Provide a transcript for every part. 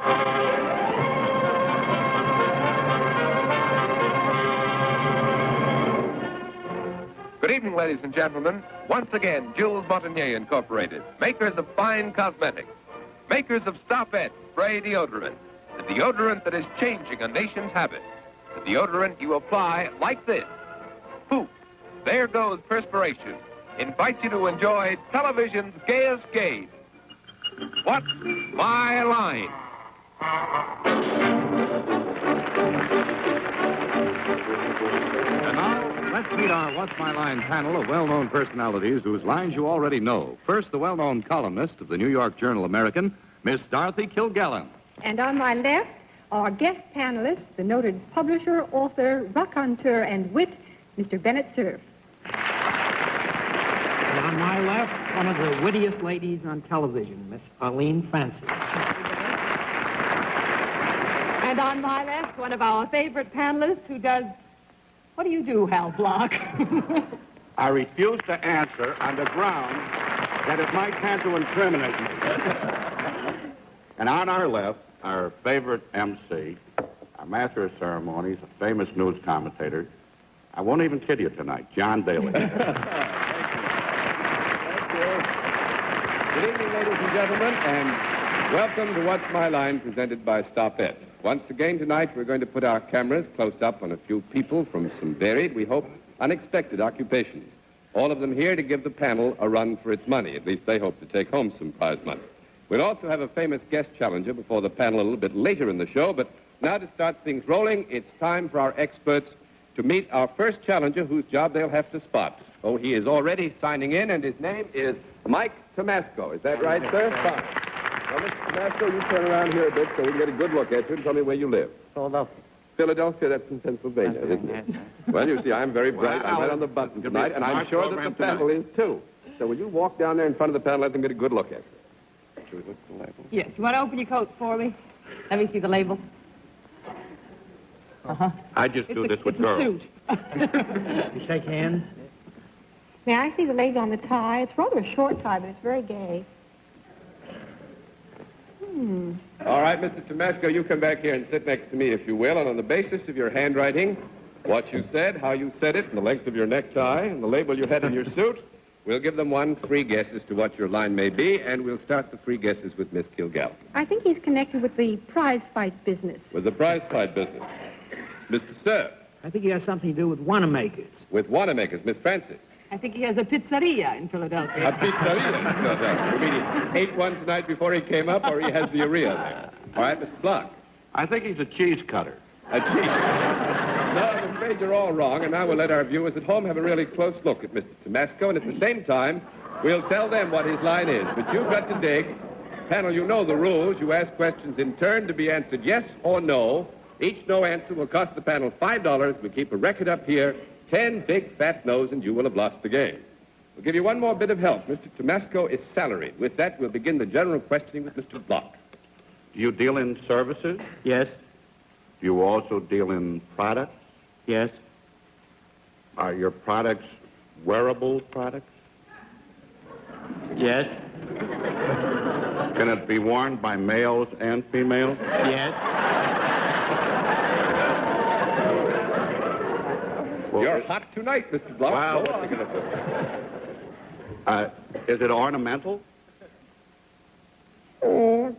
Good evening, ladies and gentlemen. Once again, Jules Botanier Incorporated, makers of fine cosmetics, makers of Stop-Et spray deodorant, the deodorant that is changing a nation's habit, the deodorant you apply like this. Poof, there goes perspiration. Invites you to enjoy television's gayest game. What's My Line? And now, let's meet our What's My Line panel of well-known personalities whose lines you already know. First, the well-known columnist of the New York Journal-American, Miss Dorothy Kilgallen. And on my left, our guest panelist, the noted publisher, author, raconteur, and wit, Mr. Bennett Cerf. And on my left, one of the wittiest ladies on television, Miss Arlene Francis. And on my left, one of our favorite panelists who does... What do you do, Hal Block? I refuse to answer on the ground that it might tend to incriminate me. And on our left, our favorite MC, our master of ceremonies, a famous news commentator. I won't even kid you tonight, John Daly. Thank you. Good evening, ladies and gentlemen, and welcome to What's My Line, presented by Stop-Et. Once again tonight, we're going to put our cameras close up on a few people from some varied, we hope, unexpected occupations. All of them here to give the panel a run for its money. At least they hope to take home some prize money. We'll also have a famous guest challenger before the panel a little bit later in the show, but now to start things rolling, it's time for our experts to meet our first challenger whose job they'll have to spot. Oh, he is already signing in, and his name is Mike Tomasco. Is that right, sir? Fine. Well, Mr. Tomasco, you turn around here a bit so we can get a good look at you and tell me where you live. Philadelphia. Philadelphia, that's in Pennsylvania, isn't it? Well, you see, I'm very bright. I'm right on the button tonight, and I'm sure that the panel is, too. So will you walk down there in front of the panel and let them get a good look at you? Should we look at the label? Yes. You want to open your coat for me? Let me see the label. Uh-huh. I just do this with girls. It's a suit. You shake hands? May I see the label on the tie? It's rather a short tie, but it's very gay. All right, Mr. Tomasco, you come back here and sit next to me, if you will, and on the basis of your handwriting, what you said, how you said it, and the length of your necktie, and the label you had in your suit, we'll give them one free guess as to what your line may be, and we'll start the free guesses with Miss Kilgallen. I think he's connected with the prize fight business. With the prize fight business. Mr. Sir, I think he has something to do with Wanamaker's. with Wanamaker's, Miss Francis. I think he has a pizzeria in Philadelphia. A pizzeria in Philadelphia. You mean he ate one tonight before he came up, or he has the urea there? All right, Mr. Block. I think he's a cheese cutter. A cheese. No, I'm afraid you're all wrong, and now we'll let our viewers at home have a really close look at Mr. Tomasco, and at the same time, we'll tell them what his line is. But you've got to dig. Panel, you know the rules. You ask questions in turn to be answered yes or no. Each no answer will cost the panel $5. We keep a record up here, 10 big fat no's, and you will have lost the game. We'll give you one more bit of help. Mr. Tomasco is salaried. With that, we'll begin the general questioning with Mr. Block. Do you deal in services? Yes. Do you also deal in products? Yes. Are your products wearable products? Yes. Can it be worn by males and females? Yes. Well, You're hot tonight, Mr. Block. Wow. What's he going to do? Is it ornamental? Oh,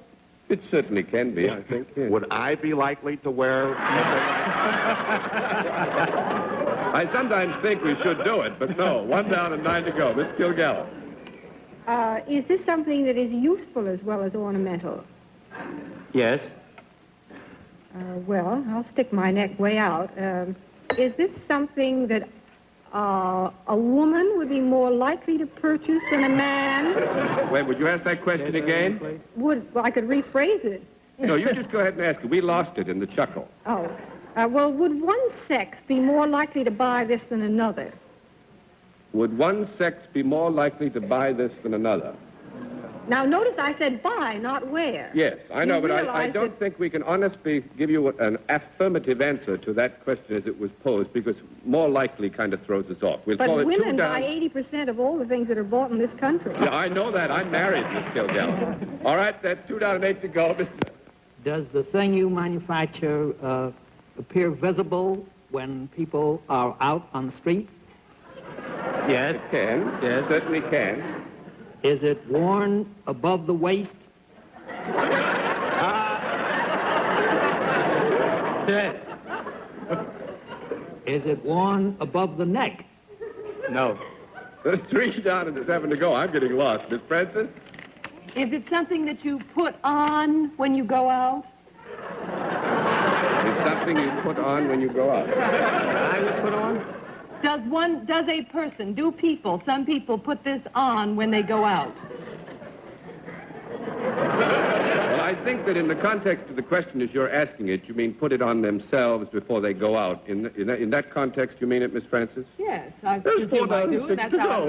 it certainly can be, I think. Yes. Would I be likely to wear... I sometimes think we should do it, but no. 1 down and 9 to go. Miss Kilgallen. Is this something that is useful as well as ornamental? Yes. Well, I'll stick my neck way out. Is this something that a woman would be more likely to purchase than a man? Wait, would you ask that question again? Well, I could rephrase it. No, you just go ahead and ask it. We lost it in the chuckle. Oh. Well, would one sex be more likely to buy this than another? Would one sex be more likely to buy this than another? Now, notice I said buy, not wear. Yes, I know, You but I realize don't that- think we can honestly give you an affirmative answer to that question as it was posed, because more likely kind of throws us off. We'll But call it 2 women down. buy 80% of all the things that are bought in this country. Yeah, I know that. I'm married, Miss Kilgallen. All right, that's 2 down and 8 to go. Does the thing you manufacture appear visible when people are out on the street? Yes. It can. Yes. Certainly can. Is it worn above the waist? Yes. Is it worn above the neck? No. There's 3 down and 7 to go. I'm getting lost. Miss Francis? Is it something that you put on when you go out? It's something you put on when you go out. I would put on? Do people, some people put this on when they go out? Well, I think that in the context of the question as you're asking it, you mean put it on themselves before they go out. In that context, you mean it, Miss Francis? Yes, I There's 4 down and 6 to go.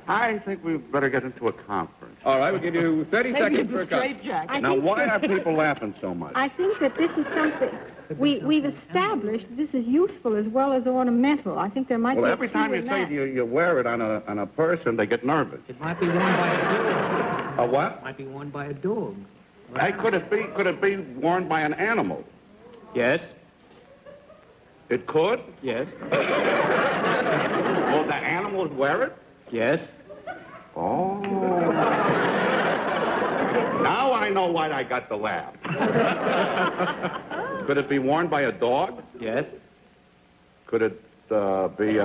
I think we better get into a conference. All right, we'll give you 30 seconds for a cut. Now, why are people laughing so much? I think that this is something we've established. This is useful as well as ornamental. I think there might Well, be every time you say you wear it on a person, they get nervous. It might be worn by a dog. A what? It might be worn by a dog. Hey, could it be worn by an animal? Yes. It could? Yes. Will the animals wear it? Yes. Oh. Now I know why I got the laugh. Could it be worn by a dog? Yes. Could it be,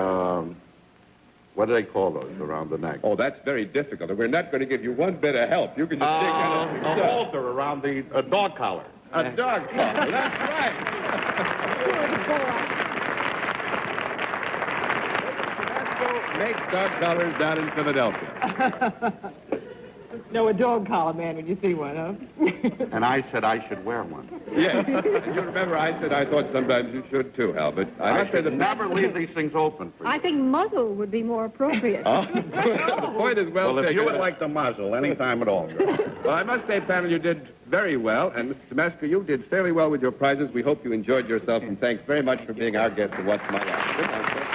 what do they call those around the neck? Oh, that's very difficult. We're not going to give you one bit of help. You can just dig out A halter around the dog collar. a dog collar. That's right. Makes dog collars down in Philadelphia. No, a dog collar man when you see one, huh? And I said I should wear one. Yes. You remember I said I thought sometimes you should too, Hal, but I must say should never leave these things open for you. I think muzzle would be more appropriate. Oh, the point is well Well, if taken. you would like the muzzle, any time at all. Well, I must say, panel, you did very well, and Mr. Tamasker, you did fairly well with your prizes. We hope you enjoyed yourself, and thanks very much for being our guest at What's My Life. Good night, sir.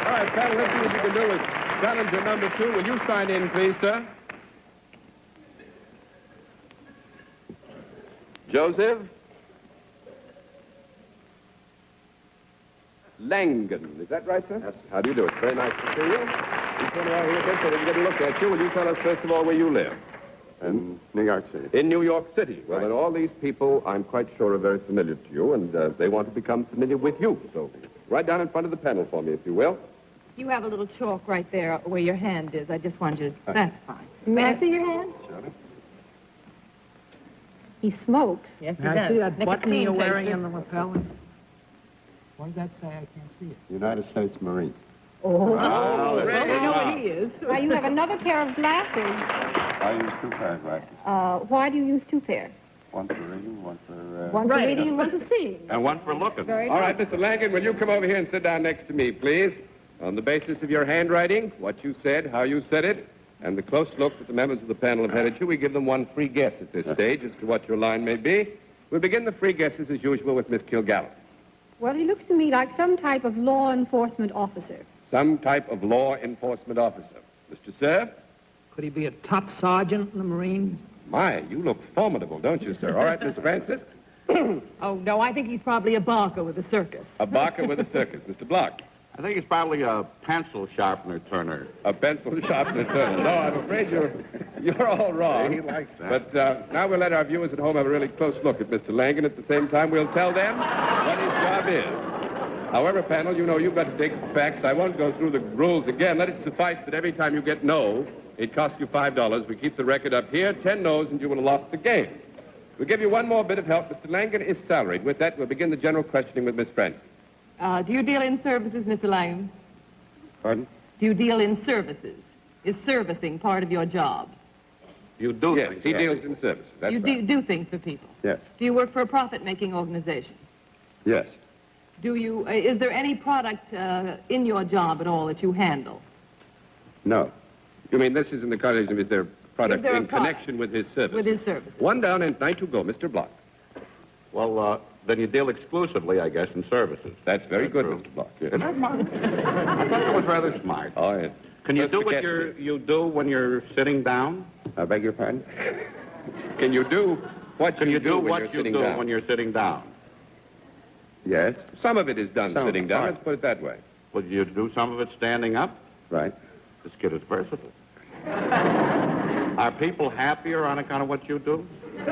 All right, panel, let's see what you can do with challenger number 2. Will you sign in, please, sir? Joseph Langen. Is that right, sir? Yes. How do you do? It's very nice to see you. You turn around here a bit so we can get a look at you. Will you tell us, first of all, where you live? In New York City. In New York City. Well, Right. then all these people, I'm quite sure, are very familiar to you, and they want to become familiar with you. So right down in front of the panel for me, if you will. You have a little chalk right there where your hand is. I just wanted you to... That's fine. May I see your hand? He smokes. Yes, he Can I does. see that button Nicotine you're wearing taster. in the lapel? What does that say? I can't see it. United States Marine. Oh, Oh, well, we know what he is. Now, you have another pair of glasses. I use 2 pair of glasses. Why do you use 2 pairs? One for reading, one for... One for reading and one for seeing. And one for looking. Very All good. right, Mr. Langen, will you come over here and sit down next to me, please? On the basis of your handwriting, what you said, how you said it, and the close look that the members of the panel have had at you, we give them one free guess at this stage as to what your line may be. We'll begin the free guesses, as usual, with Miss Kilgallen. Well, he looks to me like some type of law enforcement officer. Some type of law enforcement officer. Mr. Sir? Could he be a top sergeant in the Marines? My, you look formidable, don't you, sir? All right, Miss Francis? Oh, no, I think he's probably a barker with a circus. A barker with a circus. Mr. Block? I think he's probably a pencil sharpener turner. A pencil sharpener turner. No, I'm afraid you're all wrong. He likes that. But now we'll let our viewers at home have a really close look at Mr. Langen. At the same time, we'll tell them what his job is. However, panel, you know you've got to take the facts. I won't go through the rules again. Let it suffice that every time you get no, it costs you $5. We keep the record up here. 10 no's, and you will have lost the game. We'll give you one more bit of help. Mr. Langen is salaried. With that, we'll begin the general questioning with Miss Francis. Do you deal in services, Mr. Lang? Pardon? Do you deal in services? Is servicing part of your job? You do Yes, think he that. deals in services. That's you right. do things for people. Yes. Do you work for a profit-making organization? Yes. Do you? Is there any product in your job at all that you handle? No. You mean this is in the context of is there product Is there a in product connection with his service? With his services? One down and 9 to go. Mr. Block. Well, then you deal exclusively, I guess, in services. That's very good, true. Mr. Block. Yes. Isn't that smart? I thought that was rather smart. Oh, yes. Can you Just do to what get you do when you're sitting down? I beg your pardon? Can you do what Can you do when what you're you sitting do down? when you're sitting down? Yes. Some of it is done Some sitting down. part. Let's put it that way. Would you do some of it standing up? Right. This kid is versatile. Are people happier on account of what you do? No.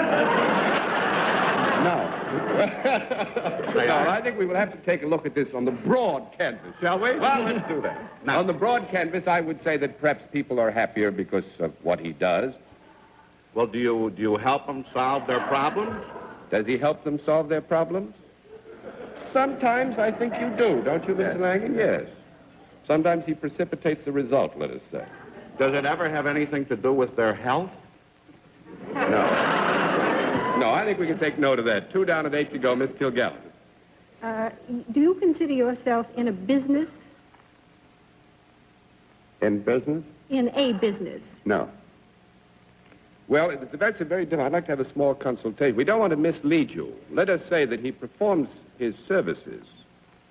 No, I think we will have to take a look at this on the broad canvas, shall we? Well, let's do that. Now, On the broad canvas, I would say that perhaps people are happier because of what he does. well, do you help them solve their problems? Does he help them solve their problems? Sometimes I think you do, don't you, Mr. Langen? Yes. Sometimes he precipitates the result, let us say. Does it ever have anything to do with their health? No, I think we can take note of that. 2 down and 8 to go, Miss Kilgallen. Do you consider yourself in a business? In business? In a business? No. Well, that's a very different. I'd like to have a small consultation. We don't want to mislead you. Let us say that he performs his services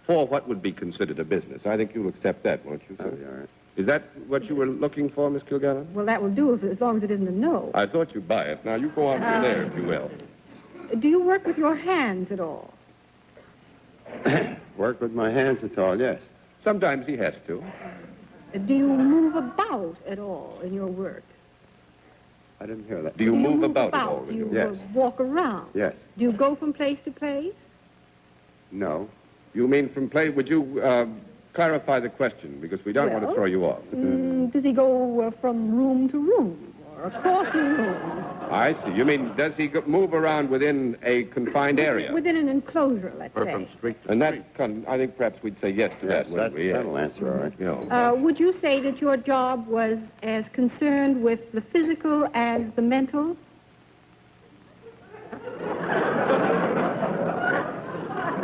for what would be considered a business. I think you'll accept that, won't you, sir? That'll be all right. Is that what you were looking for, Miss Kilgallen? Well, that will do as long as it isn't a no. I thought you'd buy it. Now, you go on from there, if you will. Do you work with your hands at all? Work with my hands at all, yes. Sometimes he has to. Do you move about at all in your work? I didn't hear that. Do you move about at all? Do you Yes. walk around? Yes. Do you go from place to place? No. You mean from play? Would you clarify the question? Because we don't want to Well, throw you off. Does he go from room to room or across the room? I see. You mean, does he move around within a confined area? Within an enclosure, let's Or say. from street to And street? I think perhaps we'd say yes to Yes, that, wouldn't we? that'll answer all right. You know. Would you say that your job was as concerned with the physical as the mental?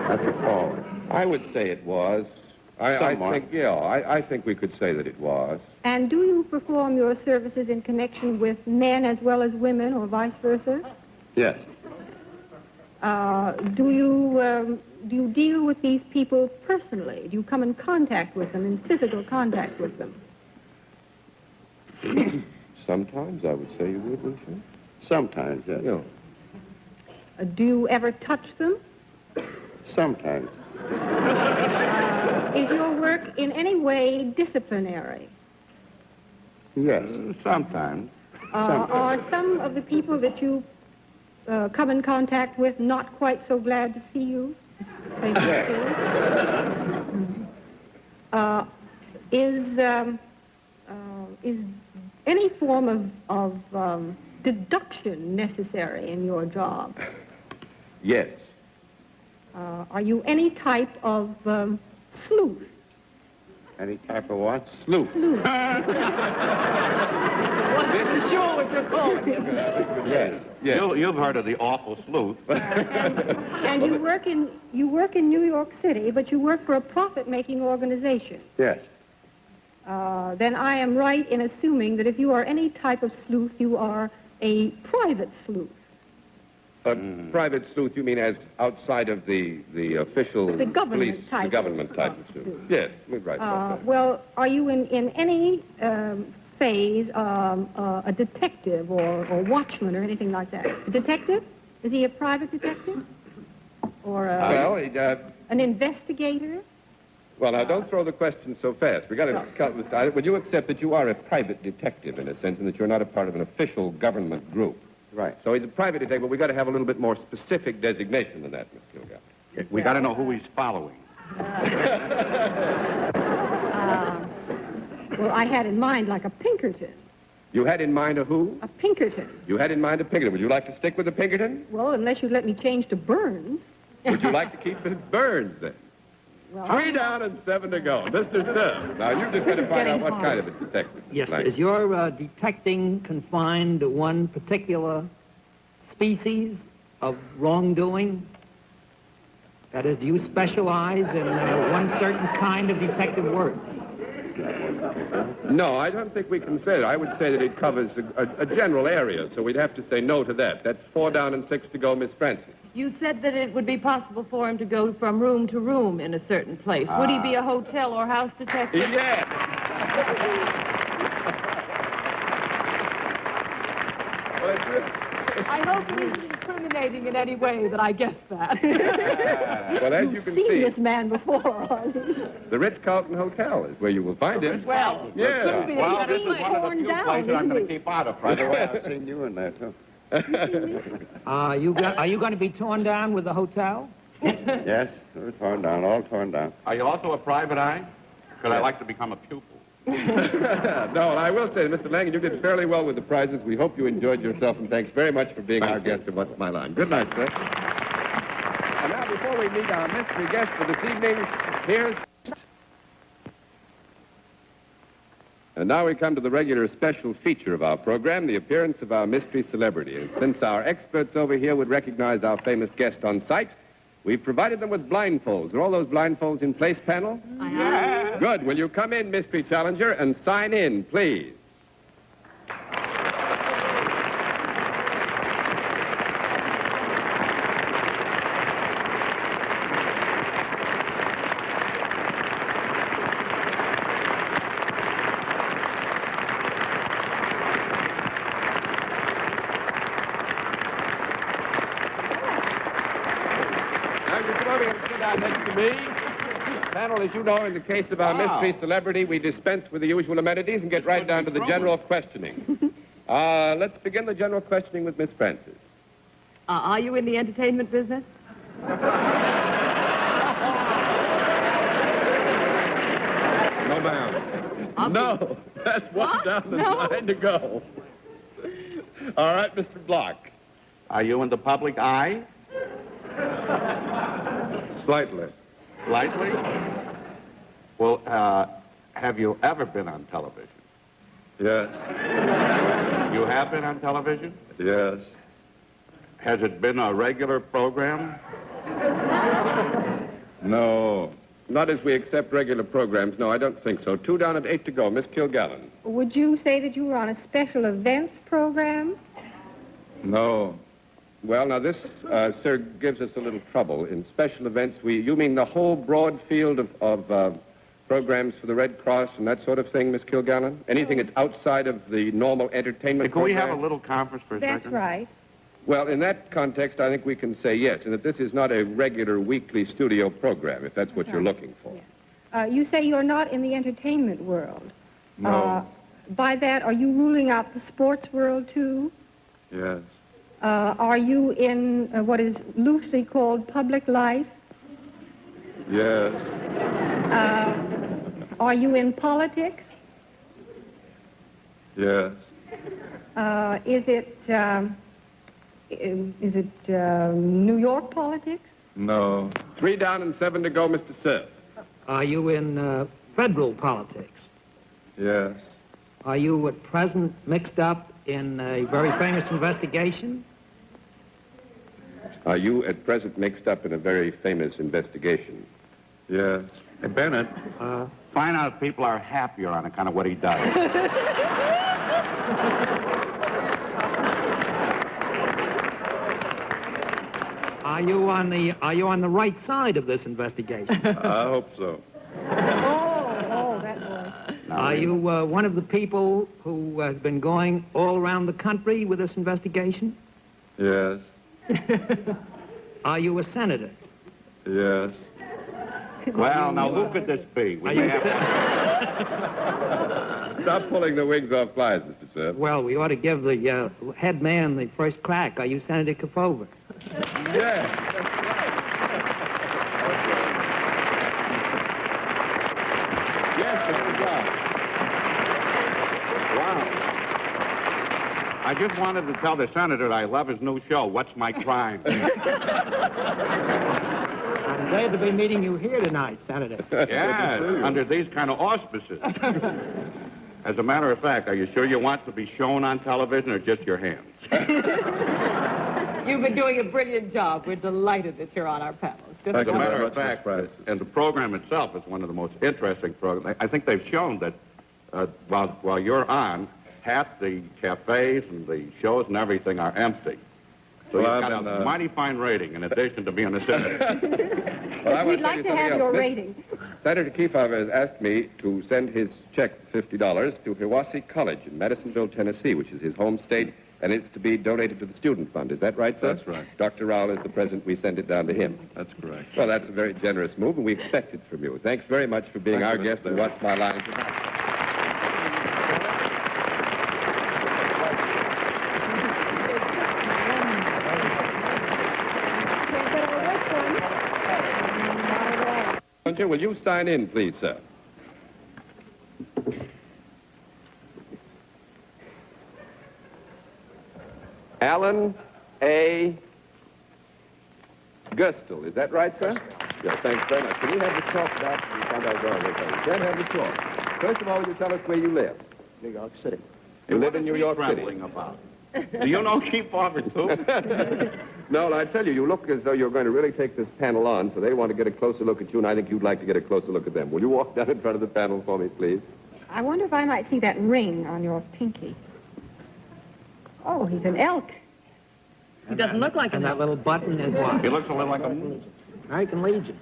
That's a call. I would say it was. I Somewhat. think, yeah, I think we could say that it was. And do you perform your services in connection with men as well as women, or vice versa? Yes. Do you deal with these people personally? Do you come in contact with them, in physical contact with them? Sometimes I would say you would, wouldn't you? Sometimes, yes. Yeah. Do you ever touch them? Sometimes. Is your work in any way disciplinary? Yes. Sometimes. Are some of the people that you come in contact with not quite so glad to see you? Is any form of deduction necessary in your job? Yes. Are you any type of sleuth? Any type of what? Sleuth. Wasn't sure what you're calling it. Yes. Yes. You've heard of the awful sleuth. And you work in New York City, but you work for a profit-making organization. Yes. Then I am right in assuming that if you are any type of sleuth, you are a private sleuth. A private sleuth, you mean as outside of the official The government police, type the government of type of sleuth? Yes, we're right about that. Well, are you in any phase a detective or watchman or anything like that? A detective? Is he a private detective? Or Well, an investigator? well, now don't throw the question so fast. We got to count this time. Would you accept that you are a private detective in a sense, and that you're not a part of an official government group? Right. So he's a private detective, but we got to have a little bit more specific designation than that, Miss Kilgallen. We got to know who he's following. Well, I had in mind like a Pinkerton. You had in mind a who? A Pinkerton. You had in mind a Pinkerton. Would you like to stick with the Pinkerton? Well, unless you let me change to Burns. Would you like to keep it Burns then? Well, 3 down and 7 to go. Mr. Stern. Now, you just got to find out what kind of a detective. Yes, Like- is your detecting confined to one particular species of wrongdoing? That is, do you specialize in one certain kind of detective work? No, I don't think we can say that. I would say that it covers a general area, so we'd have to say no to that. That's 4 down and 6 to go, Miss Francis. You said that it would be possible for him to go from room to room in a certain place. Would he be a hotel or house detective? Yes. Well, I hope it isn't incriminating in any way that I guessed that. Well, as you can Seen see, this man before, Artie. the Ritz-Carlton Hotel is where you will find him. Well, Yeah. Well, this is He's one of the torn few down, places I'm isn't going he? to keep out of. By the way, I've seen you in that, too. Are you going to be torn down with the hotel? Yes, they're torn down, all torn down. Are you also a private eye? Because I like to become a pupil. No, I will say, Mr. Langen, you did fairly well with the prizes. We hope you enjoyed yourself, and thanks very much for being our guest of What's My Line. Good night, sir. And now, before we meet our mystery guest for this evening, here's... And now we come to the regular special feature of our program, the appearance of our mystery celebrity. And since our experts over here would recognize our famous guest on sight, we've provided them with blindfolds. Are all those blindfolds in place, panel? Good. Will you come in, mystery challenger, and sign in, please? Now, you come over and sit down next to me. Panel, as you know, in the case of our mystery celebrity, we dispense with the usual amenities and get right down to the general questioning. Let's begin the general questioning with Miss Francis. Are you in the entertainment business? No, ma'am. No, that's one What? down and No. 9 to go. All right, Mr. Block. Are you in the public eye? Slightly. Slightly? Well, have you ever been on television? Yes. You have been on television? Yes. Has it been a regular program? No. Not as we accept regular programs. No, I don't think so. 2 down and 8 to go. Miss Kilgallen. Would you say that you were on a special events program? No. Well, now this, sir, gives us a little trouble. In special events, you mean the whole broad field of programs for the Red Cross and that sort of thing, Miss Kilgallen? Anything that's outside of the normal entertainment Can we program? have a little conference for a That's second? right. Well, in that context, I think we can say yes, and that this is not a regular weekly studio program, if that's what you're looking for. You say you're not in the entertainment world. No. By that, are you ruling out the sports world, too? Yes. Are you in what is loosely called public life? Yes. Are you in politics? Yes. Is it New York politics? No. 3 down and 7 to go, Mr. Sir. Are you in federal politics? Yes. Are you at present mixed up in a very famous investigation? Are you at present mixed up in a very famous investigation? Yes. Hey, Bennett, find out if people are happier on account of what he does. Are you on the right side of this investigation? I hope so. Oh, that was. Are you one of the people who has been going all around the country with this investigation? Yes. Are you a senator? Yes. Well, now, who could this be? We Are may you have Stop pulling the wings off flies, Mr. Sir. Well, we ought to give the head man the first crack. Are you Senator Kefauver? Yes. Yes, Mr. Brown. Wow. I just wanted to tell the senator I love his new show, What's My Crime? I'm glad to be meeting you here tonight, Senator. Yes, under these kind of auspices. As a matter of fact, are you sure you want to be shown on television or just your hands? You've been doing a brilliant job. We're delighted that you're on our panel. It's just As a matter very of much, Miss fact, Francis. and the program itself is one of the most interesting programs. I think they've shown that while you're on, half the cafes and the shows and everything are empty. So Well, you've got I've been, a mighty fine rating in addition to being a senator. Well, I want We'd to like tell to you have something your else. rating. Senator Kefauver has asked me to send his check, $50, to Hiwassee College in Madisonville, Tennessee, which is his home state, And it's to be donated to the student fund. Is that right, sir? That's right. Dr. Rowell is the president. We send it down to him. That's correct. Well, that's a very generous move, and we expect it from you. Thanks very much for being Thank our you, guest Mr. on What's My Line tonight. Will you sign in, please, sir? Alan A. Gustel, is that right, sir? Yeah, thanks very much. Can you have the chalk back? We found out wrong. You can't have the chalk. First of all, will you tell us where you live? New York City. You live in New York City. Rambling about. Do you know Keith Farmer, too? No, I tell you, you look as though you're going to really take this panel on, so they want to get a closer look at you, and I think you'd like to get a closer look at them. Will you walk down in front of the panel for me, please? I wonder if I might see that ring on your pinky. Oh, he's an elk. He doesn't look like And an that little button is what? He looks a little like a moose. American Legion.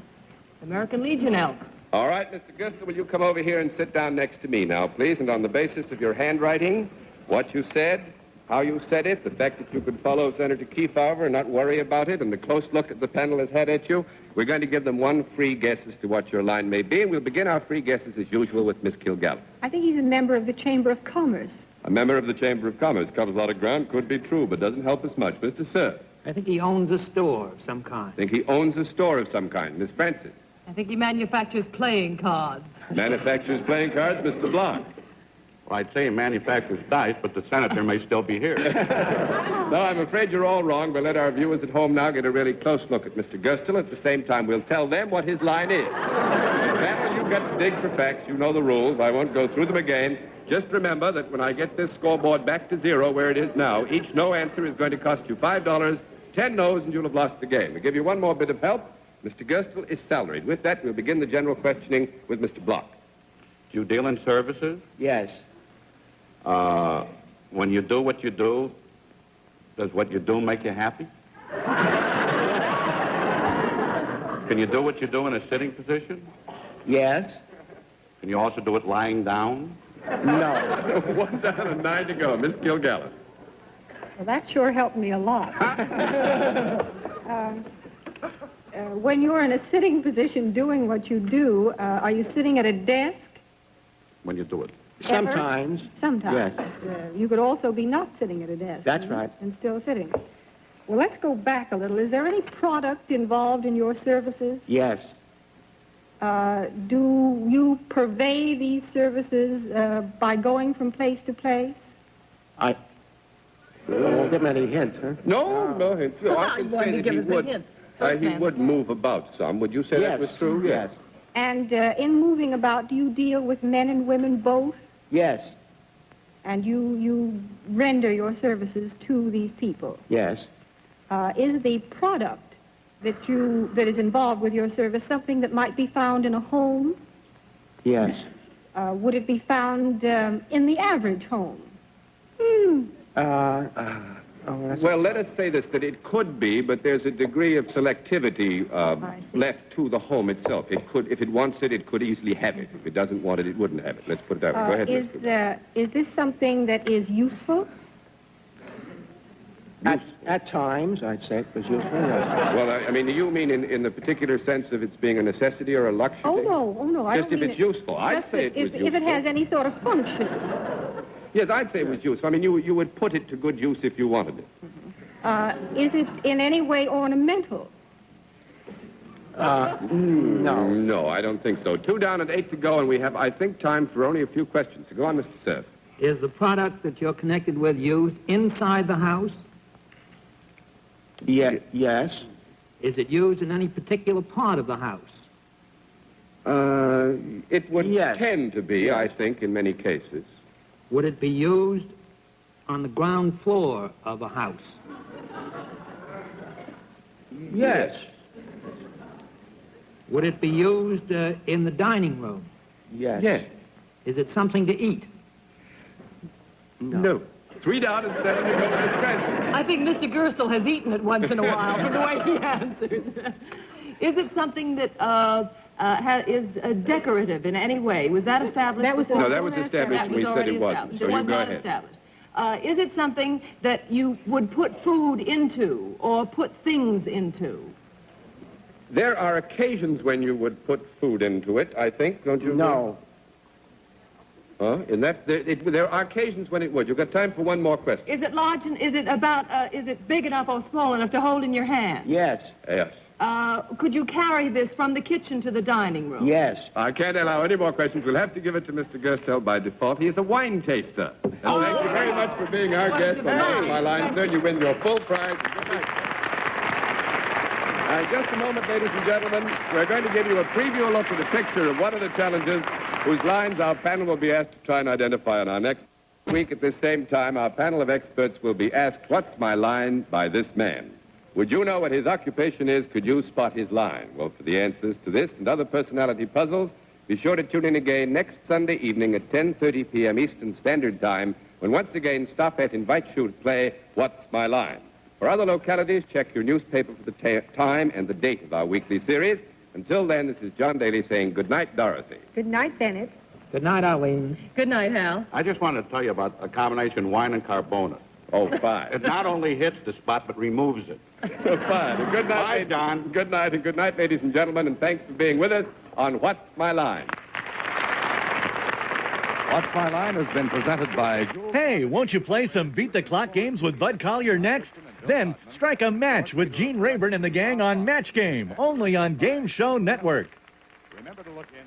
American Legion elk. All right, Mr. Gustel, will you come over here and sit down next to me now, please? And on the basis of your handwriting, what you said, how you said it, the fact that you could follow Senator Kefauver and not worry about it, and the close look that the panel has had at you, we're going to give them one free guess as to what your line may be, and we'll begin our free guesses as usual with Miss Kilgallen. I think he's a member of the Chamber of Commerce. A member of the Chamber of Commerce covers a lot of ground, could be true, but doesn't help us much. Mr. Sir, I think he owns a store of some kind. I think he owns a store of some kind. Miss Francis, I think he manufactures playing cards. manufactures playing cards. Mr. Blanc. Well, I'd say he manufactures dice, but the senator may still be here. No, I'm afraid you're all wrong, but let our viewers at home now get a really close look at Mr. Gustel. At the same time, we'll tell them what his line is. Panel, you've got to dig for facts. You know the rules. I won't go through them again. Just remember that when I get this scoreboard back to zero, where it is now, each no answer is going to cost you $5, 10 no's, and you'll have lost the game. We'll give you one more bit of help. Mr. Gustel is salaried. With that, we'll begin the general questioning with Mr. Block. Do you deal in services? Yes. When you do what you do, does what you do make you happy? Can you do what you do in a sitting position? Yes. Can you also do it lying down? No. 1 down and 9 to go. Miss Kilgallen. Well, that sure helped me a lot. When you're in a sitting position doing what you do, are you sitting at a desk? When you do it. Sometimes. Sometimes. Yes. You could also be not sitting at a desk. That's right. And still sitting. Well, let's go back a little. Is there any product involved in your services? Yes. Do you purvey these services by going from place to place? I won't give him any hints, huh? No hints. No, I can going say to that give he us a would. hint. He would move about some. Would you say that was true? Yes. And in moving about, do you deal with men and women both? Yes. And you render your services to these people? Yes. Is the product that is involved with your service something that might be found in a home? Yes. Would it be found in the average home? Well, let us say this, that it could be, but there's a degree of selectivity left to the home itself. It could, if it wants it, it could easily have it. If it doesn't want it, it wouldn't have it. Let's put it that way. Go ahead, Mr. Is this something that is useful? At times, I'd say it was useful. Yes. Well, I mean, do you mean in the particular sense of its being a necessity or a luxury? Oh, no. I Just don't if mean it's useful. I'd just say it was useful. If it has any sort of function. Yes, I'd say it was useful. I mean, you would put it to good use if you wanted it. Is it in any way ornamental? No. No, I don't think so. 2 down and 8 to go, and we have, I think, time for only a few questions. So go on, Mr. Cerf. Is the product that you're connected with used inside the house? Yes. Is it used in any particular part of the house? It would Yes. tend to be, I think, in many cases. Would it be used on the ground floor of a house? Yes. Would it be used in the dining room? Yes. Yes. Is it something to eat? No. 3 down and 7 to go, Miss Francis. I think Mr. Gerstle has eaten it once in a while, from the way he answers. Is it something that is decorative in any way? Was that established? That was before? No, that was established That when we said already it wasn't. established. So It you was go not ahead. established. Is it something that you would put food into or put things into? There are occasions when you would put food into it, I think, don't you? No. Huh? There are occasions when it would. You've got time for one more question. Is it large and is it big enough or small enough to hold in your hand? Yes. Yes. Could you carry this from the kitchen to the dining room? Yes. I can't allow any more questions. We'll have to give it to Mr. Gerstel by default. He is a wine taster. And thank you very much for being our guest on What's My Line, sir. You win your full prize. Good night. In just a moment, ladies and gentlemen, we're going to give you a preview look at a picture of one of the challenges whose lines our panel will be asked to try and identify on our next week. At this same time, our panel of experts will be asked, what's my line by this man? Would you know what his occupation is? Could you spot his line? Well, for the answers to this and other personality puzzles, be sure to tune in again next Sunday evening at 10:30 p.m. Eastern Standard Time, when once again Stoppet invites you to play What's My Line? For other localities, check your newspaper for the time and the date of our weekly series. Until then, this is John Daly saying good night, Dorothy. Good night, Bennett. Good night, Arlene. Good night, Hal. I just wanted to tell you about a combination wine and carbona. Oh, fine. It not only hits the spot, but removes it. Fine. And good night, Bye, ladies. Don. Good night, and good night, ladies and gentlemen, and thanks for being with us on What's My Line. What's My Line has been presented by... Hey, won't you play some Beat the Clock games with Bud Collier next? Then strike a match with Gene Rayburn and the gang on Match Game, only on Game Show Network. Remember to look in...